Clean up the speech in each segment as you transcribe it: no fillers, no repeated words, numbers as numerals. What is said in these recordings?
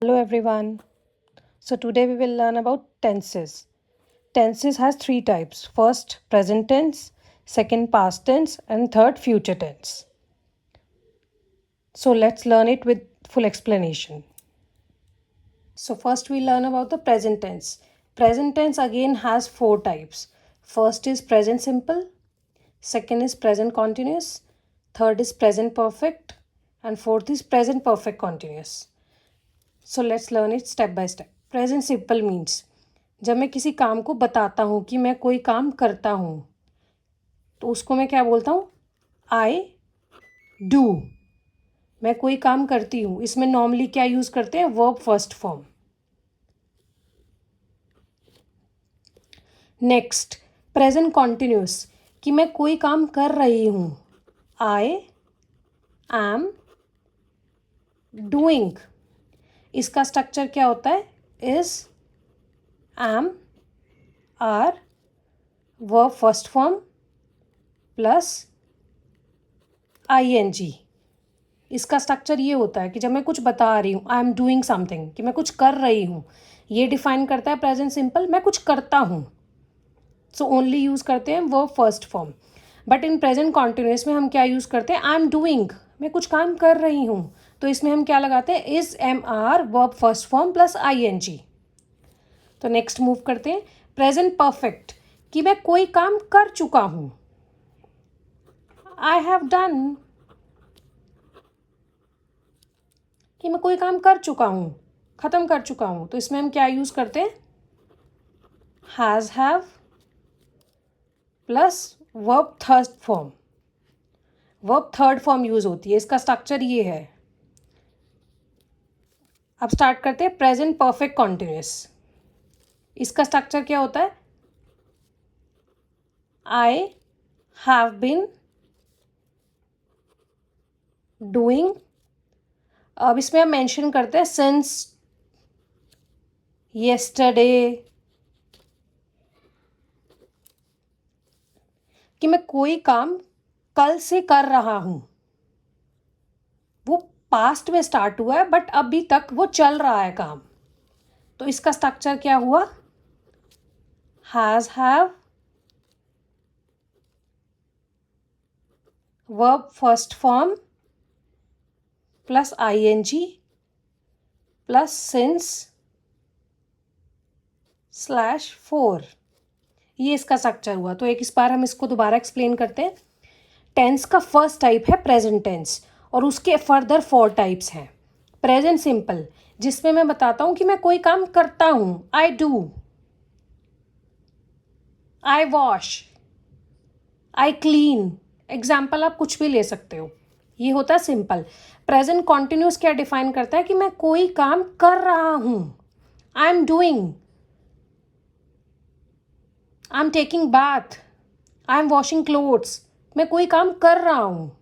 Hello everyone. So today we will learn about tenses. Tenses has three types. First present tense, second past tense and third future tense. So let's learn it with full explanation. So first we learn about the present tense. Present tense again has four types. First is present simple, second is present continuous, third is present perfect and fourth is present perfect continuous. So let's learn it step by step. Present simple means जब मैं किसी काम को बताता हूँ कि मैं कोई काम करता हूँ तो उसको मैं क्या बोलता हूँ? I do. मैं कोई काम करती हूँ. इसमें नॉर्मली क्या यूज़ करते हैं? Verb first form. Next present continuous कि मैं कोई काम कर रही हूँ. I am doing. इसका स्ट्रक्चर क्या होता है? Is, am, are, verb first form plus ING. इसका स्ट्रक्चर ये होता है कि जब मैं कुछ बता रही हूँ, आई एम डूइंग समथिंग, कि मैं कुछ कर रही हूँ, ये डिफाइन करता है प्रेजेंट सिंपल. मैं कुछ करता हूँ, सो ओनली यूज़ करते हैं verb first form. But in present continuous में हम क्या यूज़ करते हैं? आई एम डूइंग. मैं कुछ काम कर रही हूँ, तो इसमें हम क्या लगाते हैं? Is, MR, verb first form plus ING. तो नेक्स्ट मूव करते हैं प्रेजेंट परफेक्ट कि मैं कोई काम कर चुका हूँ. आई हैव डन. कि मैं कोई काम कर चुका हूँ, ख़त्म कर चुका हूँ, तो इसमें हम क्या यूज़ करते हैं? Has, have plus verb third form. Verb third form use होती है. इसका स्ट्रक्चर ये है. अब स्टार्ट करते हैं प्रेजेंट परफेक्ट कॉन्टिन्यूस. इसका स्ट्रक्चर क्या होता है? I have been doing. अब इसमें हम मेंशन करते हैं सिंस येस्टरडे, कि मैं कोई काम कल से कर रहा हूँ. वो पास्ट में स्टार्ट हुआ है बट अभी तक वो चल रहा है काम. तो इसका स्ट्रक्चर क्या हुआ? Has, have, verb first form plus ING plus since slash 4. ये इसका स्ट्रक्चर हुआ. तो एक इस बार हम इसको दोबारा एक्सप्लेन करते हैं. टेंस का फर्स्ट टाइप है प्रेजेंट टेंस और उसके फर्दर 4 टाइप्स हैं. प्रेजेंट सिंपल जिसमें मैं बताता हूँ कि मैं कोई काम करता हूँ. I do, I wash, I clean. Example आप कुछ भी ले सकते हो. ये होता है सिंपल. प्रेजेंट कॉन्टिन्यूस क्या डिफाइन करता है? कि मैं कोई काम कर रहा हूँ. I am doing, I am taking bath, I am washing clothes. मैं कोई काम कर रहा हूँ.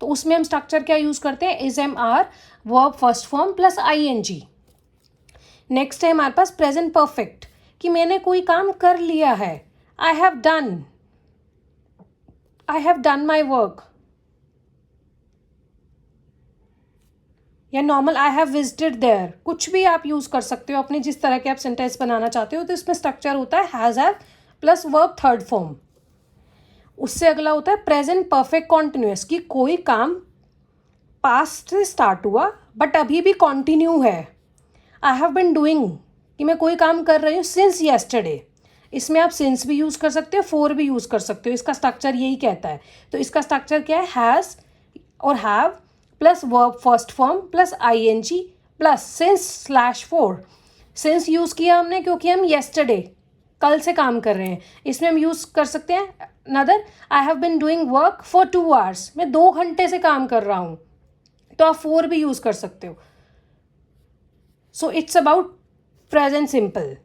तो उसमें हम स्ट्रक्चर क्या यूज़ करते हैं? Is, MR, verb first form plus ING. Next है हमारे पास प्रेजेंट परफेक्ट कि मैंने कोई काम कर लिया है. I have done, I have done my work. या normal I have visited there. कुछ भी आप यूज़ कर सकते हो अपने जिस तरह के आप सेंटेंस बनाना चाहते हो. तो इसमें स्ट्रक्चर होता है has, have plus verb third form. उससे अगला होता है प्रेजेंट परफेक्ट कॉन्टिन्यूस कि कोई काम पास्ट से स्टार्ट हुआ बट अभी भी कॉन्टिन्यू है. आई हैव बिन डूइंग कि मैं कोई काम कर रही हूँ सिंस येस्टरडे. इसमें आप सिंस भी यूज़ कर सकते हो, फोर भी यूज़ कर सकते हो. इसका स्ट्रक्चर यही कहता है. तो इसका स्ट्रक्चर क्या है? हैज़ और have plus verb first form plus ING plus since slash 4. Since use किया हमने क्योंकि हम येस्टरडे कल से काम कर रहे हैं. इसमें हम यूज़ कर सकते हैं नदर. I have been doing work for 2 hours. मैं 2 घंटे से काम कर रहा हूँ. तो आप 4 भी यूज़ कर सकते हो. So it's about present simple.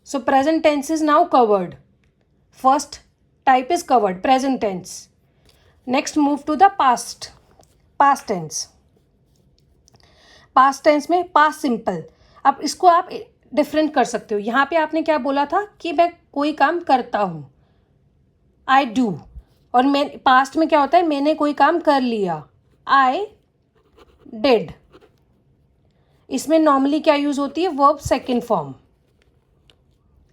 So present tense is now covered. First type is covered, present tense. Next move to the past tense. Past tense में past simple. अब इसको आप डिफरेंट कर सकते हो. यहाँ पे आपने क्या बोला था कि मैं कोई काम करता हूँ, आई डू. और मैं पास्ट में क्या होता है? मैंने कोई काम कर लिया, आई डिड. इसमें नॉर्मली क्या यूज़ होती है, verb second form,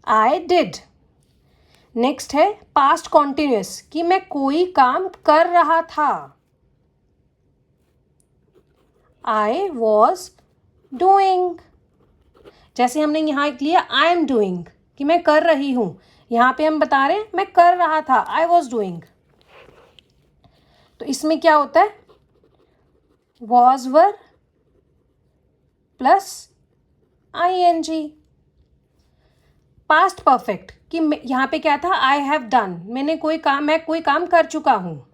I did. Next है पास्ट कॉन्टिन्यूस, कि मैं कोई काम कर रहा था, आई वॉज डूइंग। जैसे हमने यहाँ एक लिया आई एम डूइंग, कि मैं कर रही हूँ, यहाँ पे हम बता रहे हैं मैं कर रहा था, आई वॉज डूइंग। तो इसमें क्या होता है, was were plus I N G. Past perfect, कि यहाँ पे क्या था, आई हैव डन, मैं कोई काम कर चुका हूँ।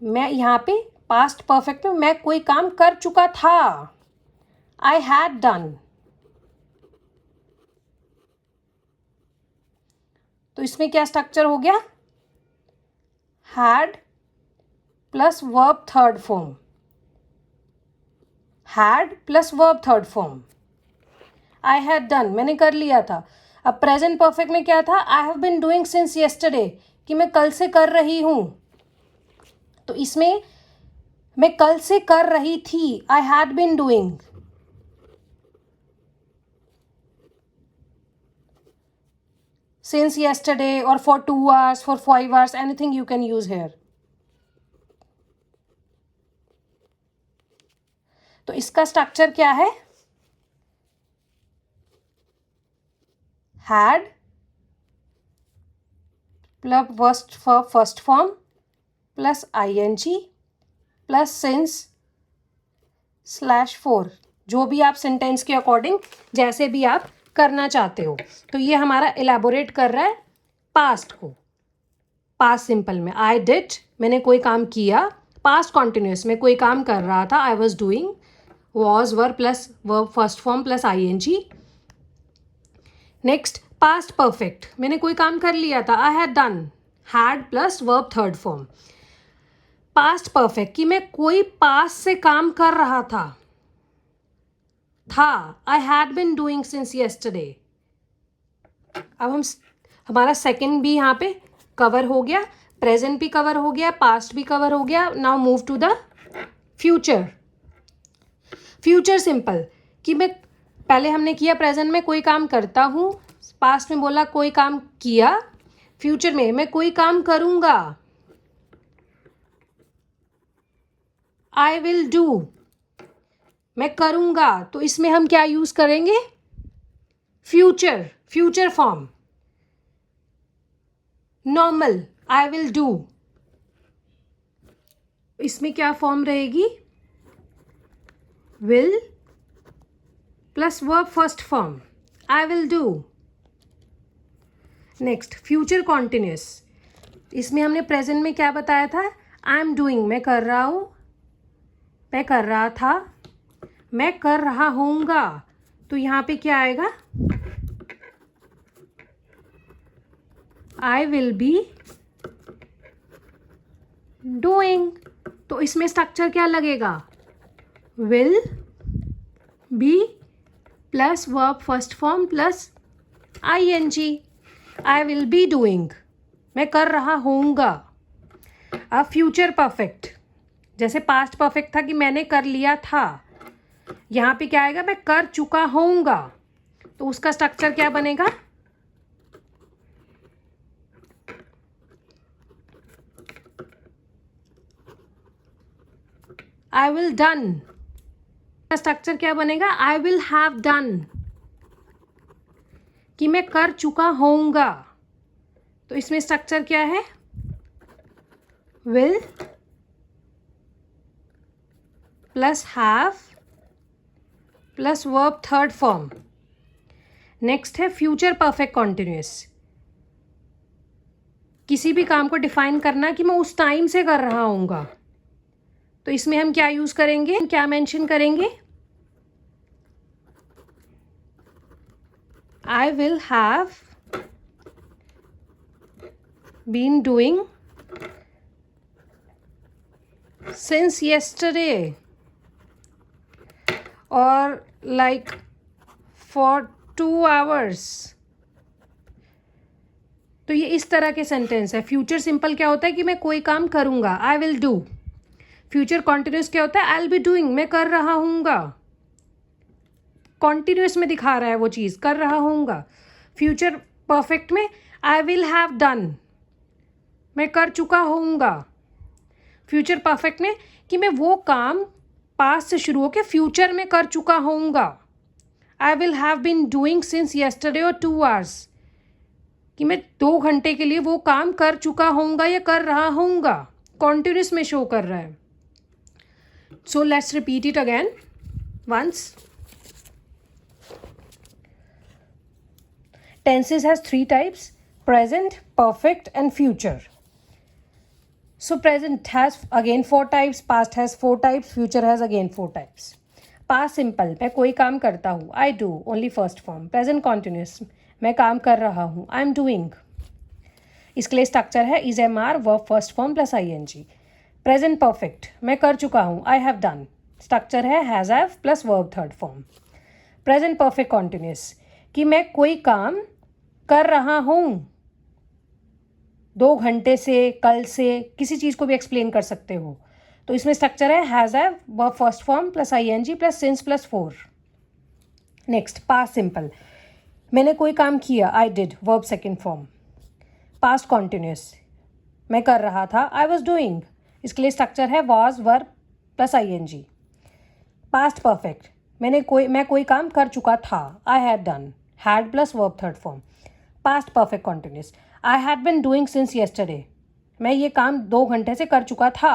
मैं यहाँ पे पास्ट परफेक्ट में मैं कोई काम कर चुका था, आई हैड डन। तो इसमें क्या स्ट्रक्चर हो गया, had plus verb third form, had plus verb third form, I had done, मैंने कर लिया था। अब प्रेजेंट परफेक्ट में क्या था, I have been doing since yesterday, कि मैं कल से कर रही हूँ। तो इसमें मैं कल से कर रही थी, I had been doing. Since yesterday और for 2 hours, for 5 hours, anything you can use here. तो इसका स्ट्रक्चर क्या है, had plus first form plus I N G plus since /4, जो भी आप सेंटेंस के अकॉर्डिंग जैसे भी आप करना चाहते हो। तो ये हमारा एलैबोरेट कर रहा है पास्ट को। पास्ट सिंपल में आई डिड, मैंने कोई काम किया। पास्ट कॉन्टिन्यूस में कोई काम कर रहा था, I was doing. Was were plus verb first form plus I N G. Next past perfect, मैंने कोई काम कर लिया था, I had done, had plus verb third form. Past perfect, कि मैं कोई पास से काम कर रहा था, I had been doing since yesterday. अब हमारा सेकंड भी यहाँ पे कवर हो गया, प्रेजेंट भी कवर हो गया, पास्ट भी कवर हो गया। Now move to the future. Future simple, कि मैं पहले हमने किया प्रेजेंट में कोई काम करता हूँ, पास्ट में बोला कोई काम किया, फ्यूचर में मैं कोई काम करूँगा, आई विल डू, मैं करूँगा। तो इसमें हम क्या यूज़ करेंगे, future form, normal, I will do. इसमें क्या फॉर्म रहेगी, will plus verb first form, I will do. Next future continuous, इसमें हमने प्रेजेंट में क्या बताया था, आई एम डूइंग, मैं कर रहा हूँ, मैं कर रहा था, मैं कर रहा हूँगा। तो यहाँ पे क्या आएगा, आई विल बी डूइंग। तो इसमें स्ट्रक्चर क्या लगेगा, will be plus verb first form plus I N G, I will be doing, मैं कर रहा होऊंगा। अब फ्यूचर परफेक्ट, जैसे पास्ट परफेक्ट था कि मैंने कर लिया था, यहाँ पे क्या आएगा, मैं कर चुका होऊंगा। तो उसका स्ट्रक्चर क्या बनेगा, आई विल डन। स्ट्रक्चर क्या बनेगा, आई विल हैव डन, कि मैं कर चुका होऊंगा। तो इसमें स्ट्रक्चर क्या है, will plus have plus verb third form. Next है फ्यूचर परफेक्ट कॉन्टिन्यूस, किसी भी काम को डिफाइन करना कि मैं उस टाइम से कर रहा हूँगा। तो इसमें हम क्या यूज करेंगे, क्या मेंशन करेंगे, I will have been doing since yesterday और लाइक फॉर 2 hours। तो ये इस तरह के सेंटेंस है। फ्यूचर सिंपल क्या होता है कि मैं कोई काम करूँगा, I will do. Future continuous क्या होता है, आई विल बी डूइंग, मैं कर रहा हूँगा। कॉन्टिन्यूस में दिखा रहा है वो चीज़, कर रहा होऊंगा। फ्यूचर परफेक्ट में आई विल हैव डन, मैं कर चुका होऊंगा। फ्यूचर परफेक्ट में कि मैं वो काम पास्ट से शुरू होकर फ्यूचर में कर चुका होऊंगा। I will have been doing since yesterday और 2 hours, कि मैं 2 घंटे के लिए वो काम कर चुका होऊंगा या कर रहा होऊंगा। कॉन्टिन्यूस में शो कर रहा है। So let's repeat it again once. Tenses has 3 types: present, perfect and future. So present has again 4 types, past has 4 types, future has again 4 types. Past simple, मैं कोई काम करता हूँ, I do, only first form. Present continuous, मैं काम कर रहा हूँ, I am doing. इसके लिए स्ट्रक्चर है is MR verb first form plus ing. Present perfect, मैं कर चुका हूँ, I have done. स्ट्रक्चर है has have plus verb third form. Present perfect continuous, कि मैं कोई काम कर रहा हूँ, 2 घंटे से, कल से, किसी चीज़ को भी एक्सप्लेन कर सकते हो। तो इसमें स्ट्रक्चर है has have verb first form plus ing plus since plus 4. Next past simple, मैंने कोई काम किया, I did verb second form. Past continuous, मैं कर रहा था, आई वॉज डूइंग. इसके लिए स्ट्रक्चर है was verb plus ing. Past perfect, मैं कोई काम कर चुका था, I had done, had plus verb third form. Past perfect continuous, I had been doing since yesterday, मैं ये काम 2 घंटे से कर चुका था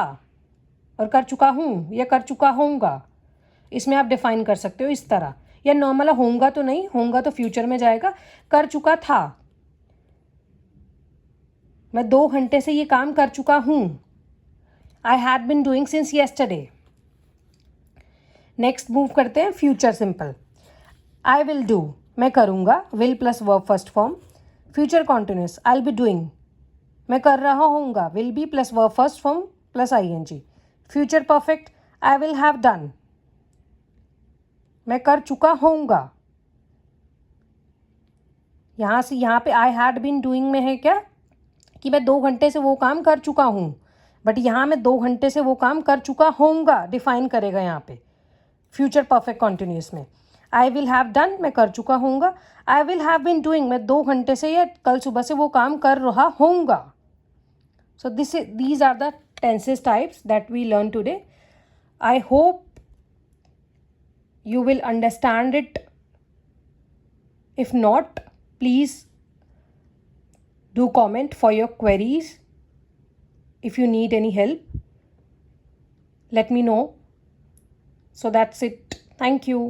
और कर चुका हूँ या कर चुका होऊंगा. इसमें आप डिफाइन कर सकते हो इस तरह, या नॉर्मल होऊंगा तो नहीं, होऊंगा तो फ्यूचर में जाएगा. कर चुका था, मैं 2 घंटे से ये काम कर चुका हूँ. आई had been doing since yesterday. Next move करते हैं future simple. I will do, मैं करूँगा, will plus verb first form. Future continuous, I will be doing, मैं कर रहा होऊंगा, will be plus verb first form plus ing. Future perfect, I will have done, मैं कर चुका होऊंगा. यहाँ से यहाँ पे आई हैड बीन डूइंग में है क्या कि मैं 2 घंटे से वो काम कर चुका हूँ, बट यहाँ मैं 2 घंटे से वो काम कर चुका होऊंगा डिफाइन करेगा यहाँ पे फ्यूचर परफेक्ट कॉन्टिन्यूस में. आई विल हैव डन, मैं कर चुका होऊंगा. I will have been doing, मैं 2 घंटे से या कल सुबह से वो काम कर रहा होऊंगा. सो these are the tenses types that we learned today. I hope you will understand it. If not, please do comment for your queries. If you need any help, let me know. So that's it. Thank you.